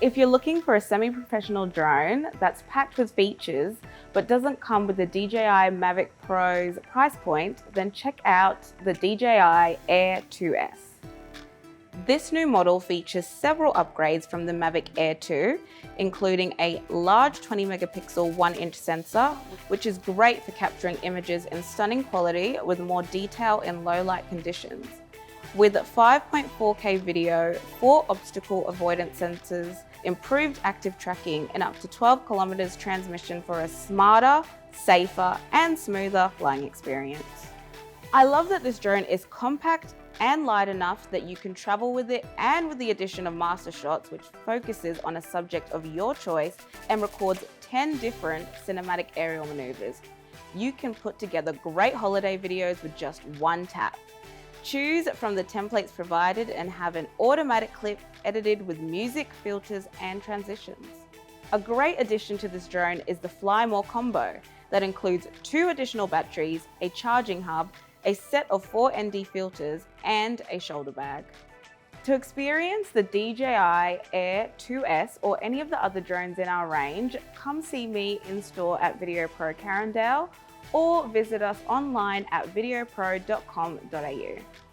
If you're looking for a semi-professional drone that's packed with features but doesn't come with the DJI Mavic Pro's price point, then check out the DJI Air 2S. This new model features several upgrades from the Mavic Air 2, including a large 20 megapixel 1-inch sensor, which is great for capturing images in stunning quality with more detail in low light conditions. With 5.4K video, 4 obstacle avoidance sensors, improved active tracking, and up to 12 kilometers transmission for a smarter, safer, and smoother flying experience. I love that this drone is compact and light enough that you can travel with it, and with the addition of MasterShots, which focuses on a subject of your choice and records 10 different cinematic aerial maneuvers. You can put together great holiday videos with just one tap. Choose from the templates provided and have an automatic clip edited with music, filters, and transitions. A great addition to this drone is the Fly More combo that includes 2 additional batteries, a charging hub, a set of 4 ND filters, and a shoulder bag. To experience the DJI Air 2S or any of the other drones in our range, come see me in store at Video Pro Carindale or visit us online at videopro.com.au.